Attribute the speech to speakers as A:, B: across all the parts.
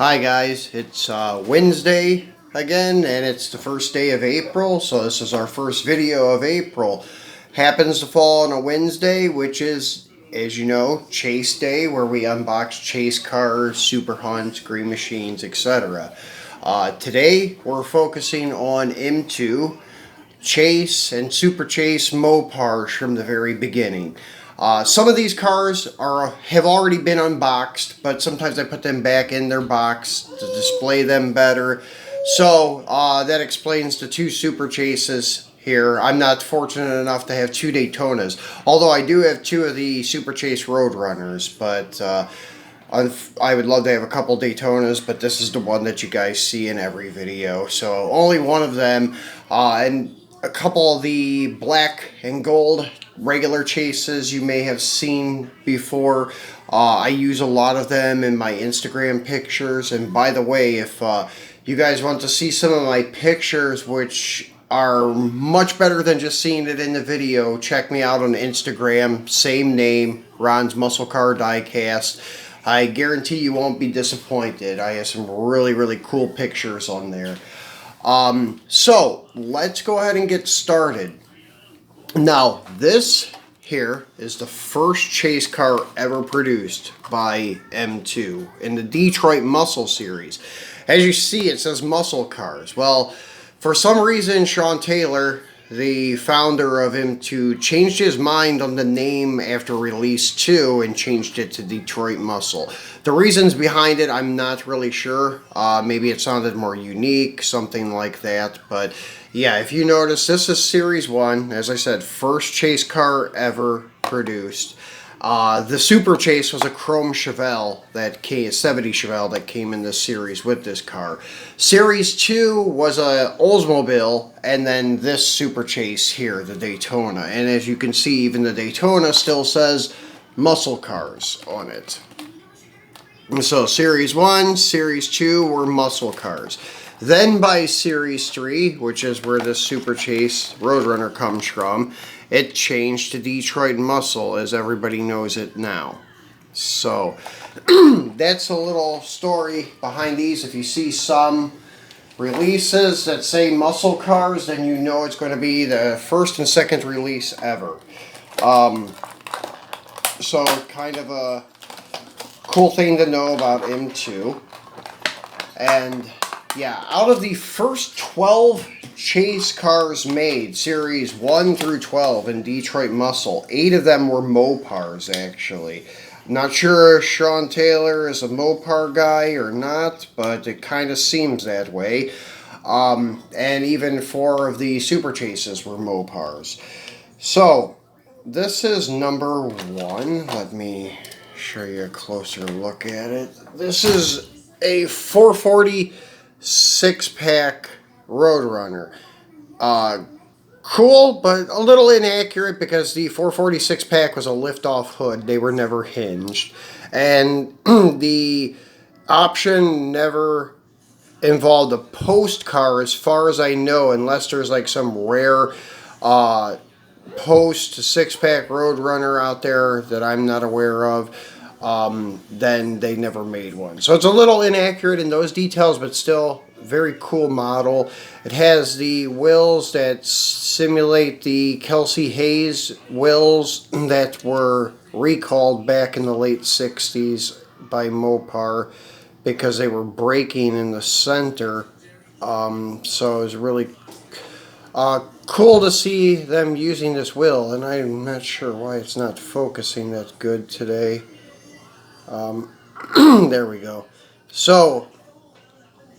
A: Hi guys, it's Wednesday again, and it's the first day of April, so this is our first video of April. Happens to fall on a Wednesday, which is, as you know, Chase Day, where we unbox chase cars, super hunts, green machines, etc. Today, we're focusing on M2, Chase, and Super Chase Mopars from the very beginning. Some of these cars have already been unboxed, but sometimes I put them back in their box to display them better. So that explains the two Super Chases here. I'm not fortunate enough to have two Daytonas, although I do have two of the Super Chase Roadrunners, but I would love to have a couple Daytonas, but this is the one that you guys see in every video. So only one of them, and a couple of the black and gold regular chases you may have seen before. I use a lot of them in my Instagram pictures, and by the way, if you guys want to see some of my pictures, which are much better than just seeing it in the video, check me out on Instagram, same name, Ron's Muscle Car Diecast. I guarantee you won't be disappointed. I have some really cool pictures on there. So let's go ahead and get started. Now, this here is the first chase car ever produced by M2 in the Detroit Muscle series. As you see, it says muscle cars. Well, for some reason, Sean Taylor, the founder of M2, changed his mind on the name after release 2 and changed it to Detroit Muscle. The reasons behind it, I'm not really sure. Maybe it sounded more unique, something like that. But yeah, if you notice, this is Series 1. As I said, first chase car ever produced. The Super Chase was a chrome Chevelle that came, 70 Chevelle that came in this series with this car. Series 2 was a Oldsmobile, and then this Super Chase here, the Daytona. And as you can see, even the Daytona still says muscle cars on it. So Series 1, Series 2 were muscle cars. Then by Series 3, which is where this Super Chase Roadrunner comes from, it changed to Detroit Muscle as everybody knows it now. So that's a little story behind these. If you see some releases that say muscle cars, then you know it's going to be the first and second release ever. So kind of a cool thing to know about M2. And yeah, out of the first 12 chase cars made, Series 1 through 12 in Detroit Muscle, 8 of them were Mopars, actually. Not sure if Sean Taylor is a Mopar guy or not, but it kind of seems that way. And even 4 of the Super Chases were Mopars. So, this is number 1. Let me show you a closer look at it. This is a 440 6-pack Roadrunner. Cool, but a little inaccurate because the 440 6-pack was a lift-off hood. They were never hinged. And the option never involved a post car as far as I know, unless there's like some rare post 6-pack Roadrunner out there that I'm not aware of. Then they never made one. So it's a little inaccurate in those details, but still very cool model. It has the wheels that simulate the Kelsey Hayes wheels that were recalled back in the late 60s by Mopar because they were breaking in the center. So it was really cool to see them using this wheel, and I'm not sure why it's not focusing that good today. There we go. So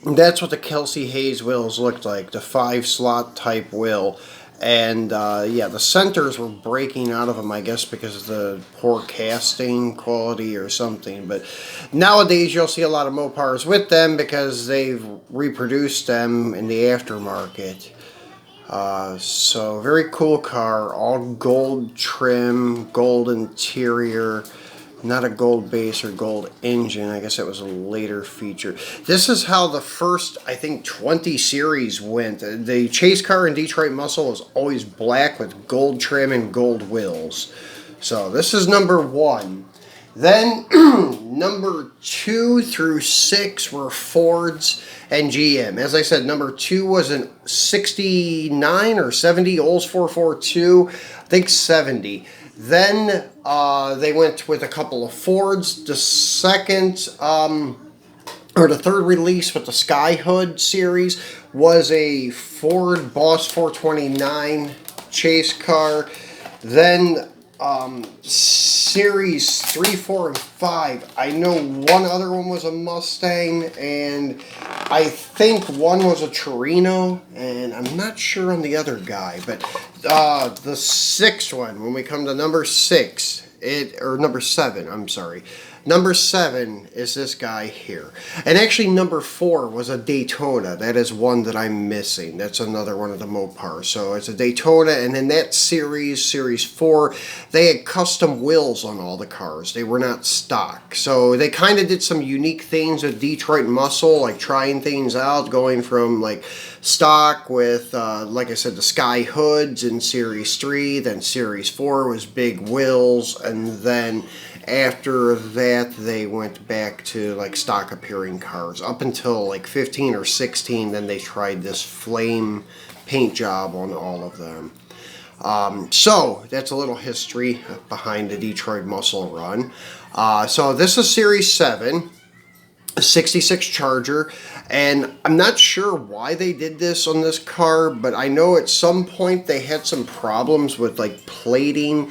A: that's what the Kelsey Hayes wheels looked like, the 5-slot type wheel. And yeah, the centers were breaking out of them, I guess, because of the poor casting quality or something. But nowadays you'll see a lot of Mopars with them because they've reproduced them in the aftermarket. So very cool car, all gold trim, gold interior. Not a gold base or gold engine. I guess that was a later feature. This is how the first, I think, 20 series went. The chase car in Detroit Muscle was always black with gold trim and gold wheels. So this is number 1. Then number 2 through 6 were Fords and GM. As I said, number 2 was an 69 or 70 Olds 442, I think 70. Then they went with a couple of Fords. The second, or the third release with the Skyhood series was a Ford Boss 429 chase car. Then series 3, 4, and 5. I know one other one was a Mustang, and I think one was a Torino, and I'm not sure on the other guy. But the sixth one, when we come to number 6, or number 7, I'm sorry. Number 7 is this guy here. And actually number 4 was a Daytona. That is one that I'm missing. That's another one of the Mopars. So it's a Daytona, and in that series, series 4, they had custom wheels on all the cars. They were not stock. So they kind of did some unique things with Detroit Muscle, like trying things out, going from like stock with, like I said, the Sky Hoods in series 3, then series 4 was big wheels, and then after that they went back to like stock appearing cars up until like 15 or 16. Then they tried this flame paint job on all of them. So that's a little history behind the Detroit Muscle run. So this is series 7, a 66 Charger, and I'm not sure why they did this on this car, but I know at some point they had some problems with like plating,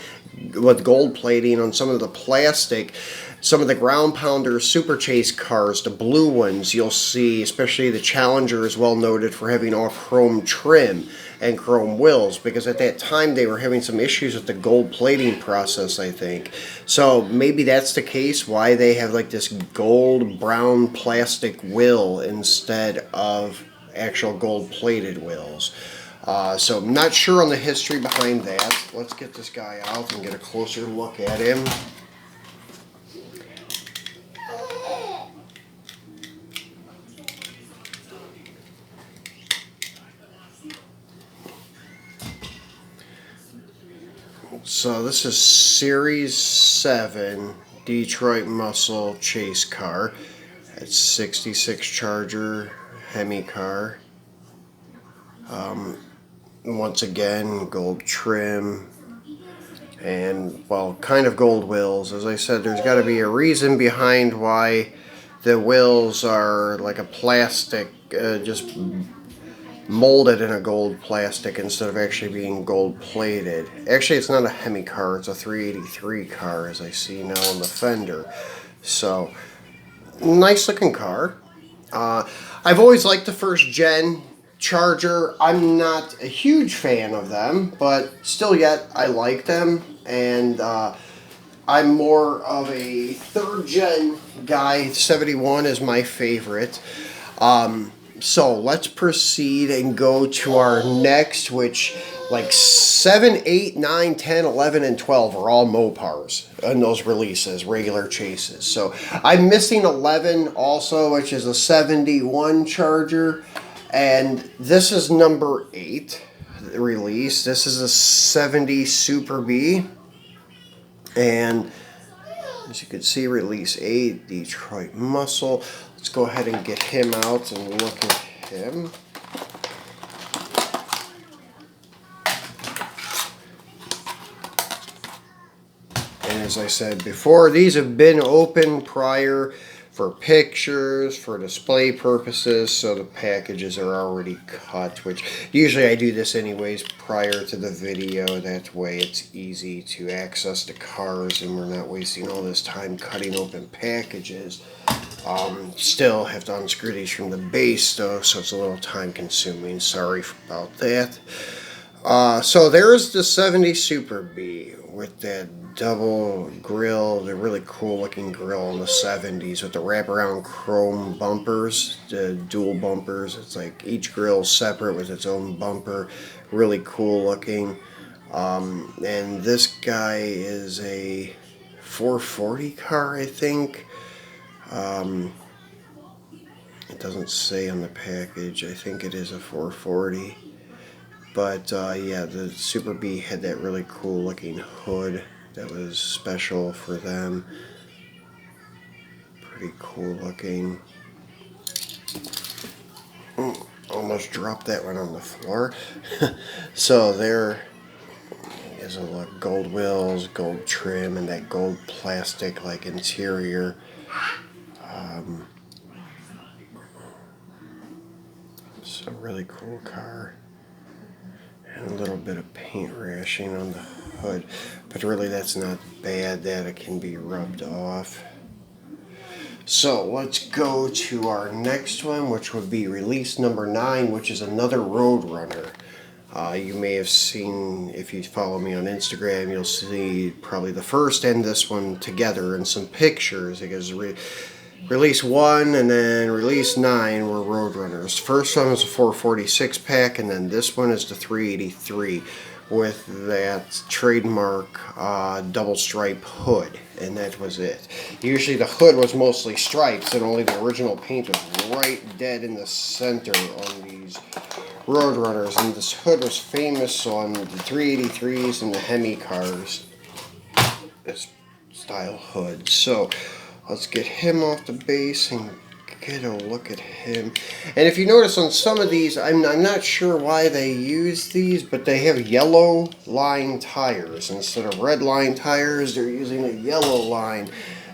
A: with gold plating on some of the plastic. Some of the ground pounder super chase cars, the blue ones, you'll see, especially the Challenger is well noted for having off chrome trim and chrome wheels, because at that time they were having some issues with the gold plating process, I think. So maybe that's the case why they have like this gold brown plastic wheel instead of actual gold plated wheels. So I'm not sure on the history behind that. Let's get this guy out and get a closer look at him. So this is series 7 Detroit Muscle chase car. It's 66 Charger Hemi car. Once again, gold trim and, well, kind of gold wheels. As I said, there's got to be a reason behind why the wheels are like a plastic, just molded in a gold plastic instead of actually being gold plated. Actually, it's not a Hemi car, it's a 383 car, as I see now on the fender. So, nice looking car. I've always liked the first gen Charger. I'm not a huge fan of them, but still yet I like them, and I'm more of a third gen guy. 71 is my favorite. So let's proceed and go to our next, which like 7, 8, 9, 10, 11, and 12 are all Mopars in those releases, regular chases. So I'm missing 11 also, which is a 71 Charger. And this is number 8 release. This is a 70 Super B. And as you can see, release 8, Detroit Muscle. Let's go ahead and get him out and look at him. And as I said before, these have been open prior for pictures, for display purposes, so the packages are already cut, which usually I do this anyways prior to the video. That way it's easy to access the cars and we're not wasting all this time cutting open packages. Still have to unscrew these from the base though, so it's a little time consuming. Sorry about that. So there's the 70 Super B with that double grill, the really cool looking grill in the 70s with the wraparound chrome bumpers, the dual bumpers. It's like each grill separate with its own bumper. Really cool looking. And this guy is a 440 car, I think. It doesn't say on the package. I think it is a 440. But yeah, the Super B had that really cool looking hood that was special for them. pretty cool looking. Almost dropped that one on the floor. So there is a look, gold wheels, gold trim, and that gold plastic like interior. It's a really cool car. And a little bit of paint rashing on the hood, but really that's not bad, that it can be rubbed off. So let's go to our next one, which would be release number 9, which is another Roadrunner. You may have seen, if you follow me on Instagram, you'll see probably the first and this one together in some pictures, because release 1 and then release 9 were Roadrunners. First one was a 446 pack, and then this one is the 383 with that trademark double stripe hood, and that was it. Usually the hood was mostly stripes, and only the original paint was right dead in the center on these Roadrunners, and this hood was famous on the 383s and the Hemi cars, this style hood. So let's get him off the base and get a look at him. And if you notice on some of these, I'm not sure why they use these, but they have yellow line tires. Instead of red line tires, they're using a yellow line.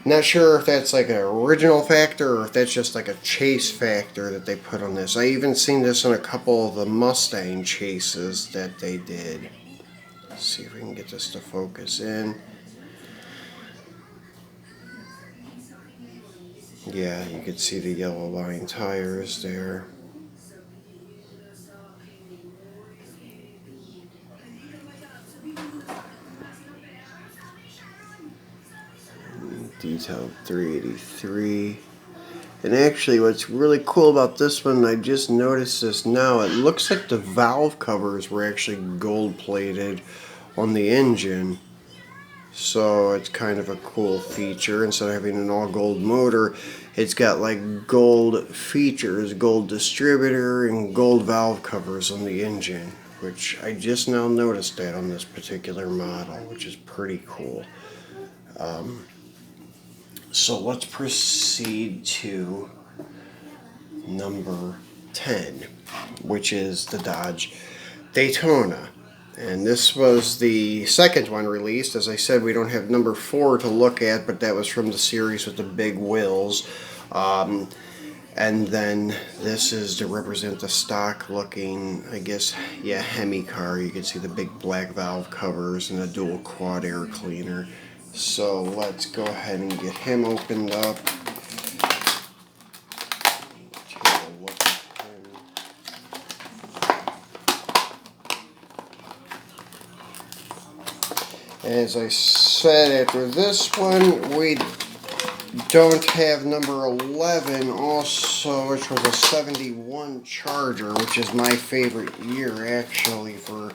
A: Not sure if that's like an original factor or if that's just like a chase factor that they put on this. I even seen this on a couple of the Mustang chases that they did. Let's see if we can get this to focus in. Yeah, you can see the yellow line tires there. Detailed 383. And actually what's really cool about this one, I just noticed this now, it looks like the valve covers were actually gold plated on the engine. So it's kind of a cool feature. Instead of having an all gold motor, it's got like gold features, gold distributor, and gold valve covers on the engine, which I just now noticed that on this particular model, which is pretty cool. So let's proceed to number 10, which is the Dodge Daytona. And this was the second one released. As I said, we don't have number 4 to look at, but that was from the series with the big wheels. And then this is to represent the stock looking, I guess, yeah, Hemi car. You can see the big black valve covers and the dual quad air cleaner. So let's go ahead and get him opened up. Take a look at him. As I said, after this one, we don't have number 11 also, which was a 71 Charger, which is my favorite year actually for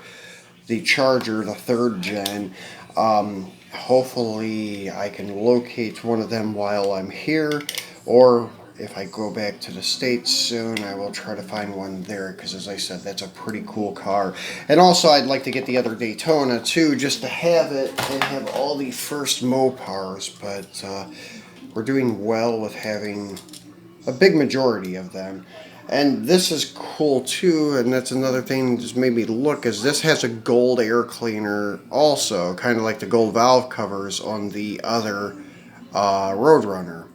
A: the Charger, the 3rd gen. Hopefully I can locate one of them while I'm here, or if I go back to the States soon, I will try to find one there, because as I said, that's a pretty cool car. And also I'd like to get the other Daytona too, just to have it and have all the first Mopars, but we're doing well with having a big majority of them. And this is cool too, and that's another thing that just made me look, is this has a gold air cleaner also, kind of like the gold valve covers on the other Roadrunner.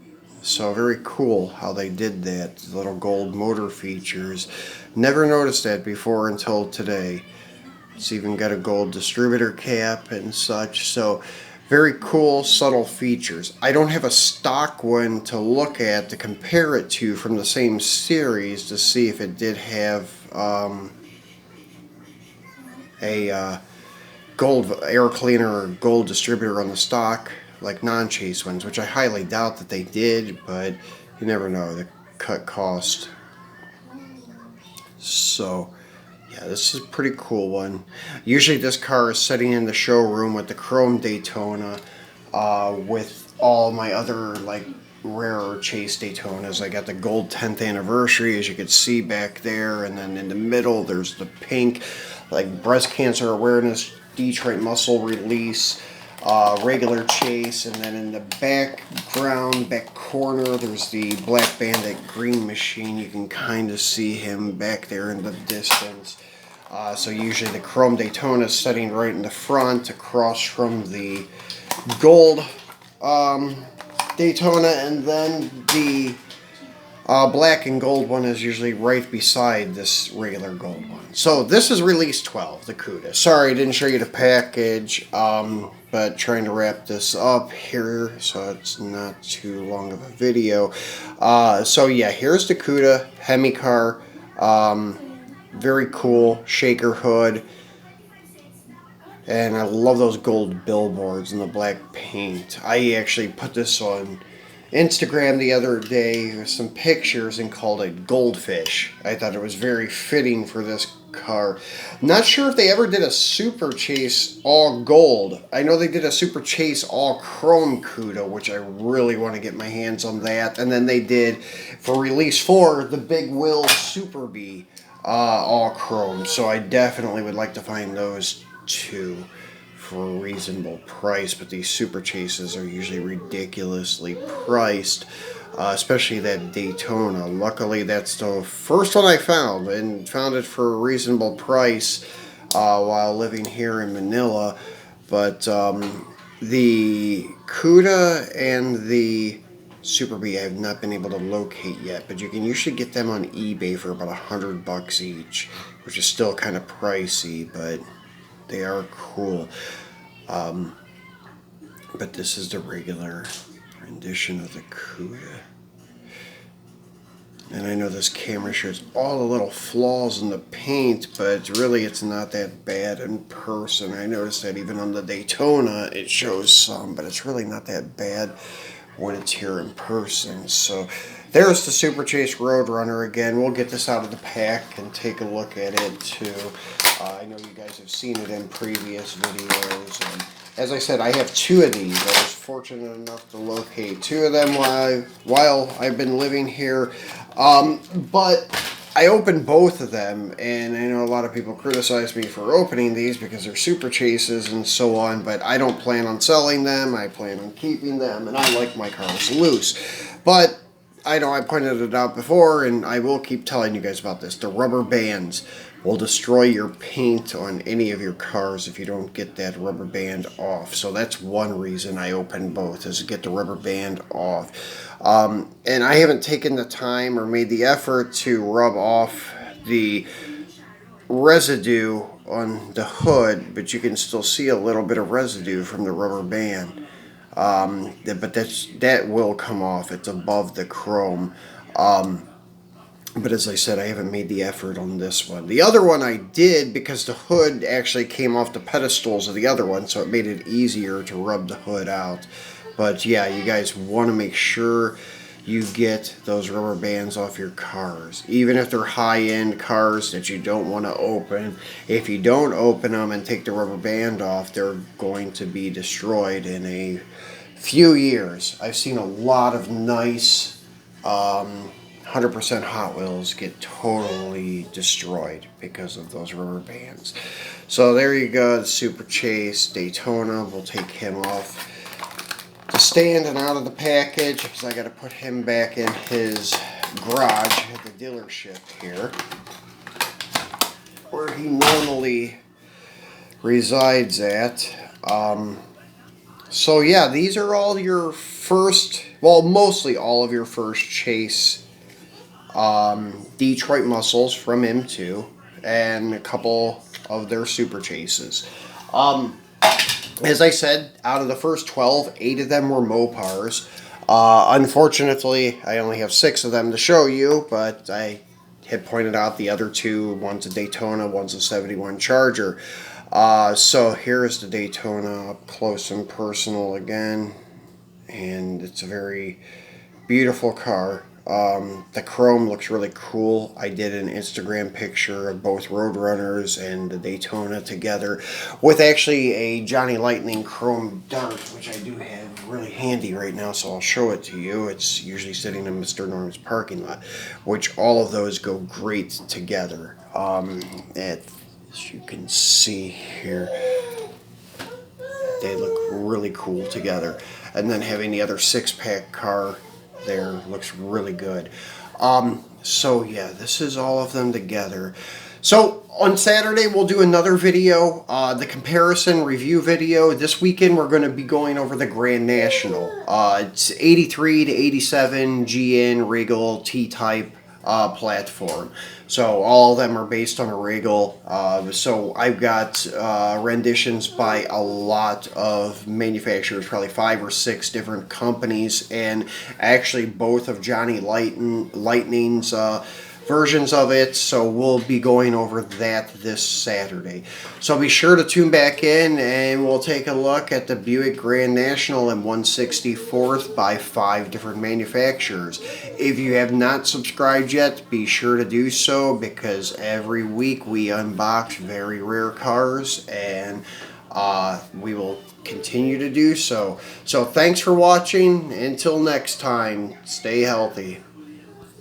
A: So very cool how they did that, the little gold motor features. Never noticed that before until today. It's even got a gold distributor cap and such, so very cool, subtle features. I don't have a stock one to look at to compare it to from the same series to see if it did have a gold air cleaner or gold distributor on the stock like non-chase ones, which I highly doubt that they did, but you never know, the cut cost. So yeah, this is a pretty cool one. Usually this car is sitting in the showroom with the chrome Daytona, with all my other like rarer chase Daytonas. I got the gold 10th anniversary, as you can see back there, and then in the middle there's the pink, like breast cancer awareness, Detroit muscle release, regular chase, and then in the background, back corner, there's the Black Bandit green machine. You can kind of see him back there in the distance. So usually the Chrome Daytona is sitting right in the front across from the gold Daytona, and then the black and gold one is usually right beside this regular gold one. So this is release 12, the CUDA. Sorry I didn't show you the package, but trying to wrap this up here so it's not too long of a video. So yeah, here's the CUDA Hemi car. Very cool shaker hood. And I love those gold billboards and the black paint. I actually put this on Instagram the other day with some pictures and called it Goldfish. I thought it was very fitting for this car. Not sure if they ever did a Super Chase all gold. I know they did a Super Chase all chrome CUDA, which I really want to get my hands on that. And then they did, for release 4, the Big Wheel Super B all chrome. So I definitely would like to find those two for a reasonable price, but these Super Chases are usually ridiculously priced, especially that Daytona. Luckily, that's the first one I found, and found it for a reasonable price while living here in Manila. But the CUDA and the Super B I have not been able to locate yet, but you can usually get them on eBay for about $100 each, which is still kind of pricey, but they are cool. But this is the regular rendition of the CUDA. And I know this camera shows all the little flaws in the paint, but really it's not that bad in person. I noticed that even on the Daytona it shows some, but it's really not that bad when it's here in person. So there's the Super Chase Roadrunner again. We'll get this out of the pack and take a look at it too. I know you guys have seen it in previous videos. And as I said, I have 2 of these. I was fortunate enough to locate 2 of them while I've been living here. But I opened both of them, and I know a lot of people criticize me for opening these because they're Super Chases and so on, but I don't plan on selling them. I plan on keeping them, and I like my cars loose. But I know I pointed it out before, and I will keep telling you guys about this. The rubber bands will destroy your paint on any of your cars if you don't get that rubber band off. So that's one reason I opened both, is to get the rubber band off. And I haven't taken the time or made the effort to rub off the residue on the hood, but you can still see a little bit of residue from the rubber band. But that will come off. It's above the chrome. But as I said, I haven't made the effort on this one. The other one I did because the hood actually came off the pedestals of the other one, so it made it easier to rub the hood out. But yeah, you guys want to make sure you get those rubber bands off your cars. Even if they're high-end cars that you don't want to open, if you don't open them and take the rubber band off, they're going to be destroyed in a few years. I've seen a lot of nice 100% Hot Wheels get totally destroyed because of those rubber bands. So there you go, the Super Chase Daytona. We'll take him off the stand and out of the package because I got to put him back in his garage at the dealership here, where he normally resides at. So yeah, these are all your first, well, mostly all of your first Chase Detroit Muscles from M2, and a couple of their Super Chases. As I said, out of the first 12, 8 of them were Mopars. Unfortunately, I only have 6 of them to show you, but I had pointed out the other 2. One's a Daytona, one's a 71 Charger. So here's the Daytona up close and personal again, and it's a very beautiful car. The chrome looks really cool. I did an Instagram picture of both Roadrunners and the Daytona together with actually a Johnny Lightning chrome dart, which I do have really handy right now, so I'll show it to you. It's usually sitting in Mr. Norm's parking lot, which all of those go great together. As you can see here, they look really cool together. And then having the other 6-pack car there looks really good. So yeah, this is all of them together. So on Saturday we'll do another video, the comparison review video. This weekend we're going to be going over the Grand National. It's 83 to 87 GN Regal T-Type platform. So all of them are based on a Regal. So I've got renditions by a lot of manufacturers, probably 5 or 6 different companies, and actually both of Johnny Lightning's versions of it. So we'll be going over that this Saturday. So be sure to tune back in and we'll take a look at the Buick Grand National and 164th by 5 different manufacturers. If you have not subscribed yet, be sure to do so, because every week we unbox very rare cars, and we will continue to do so. So thanks for watching. Until next time, stay healthy.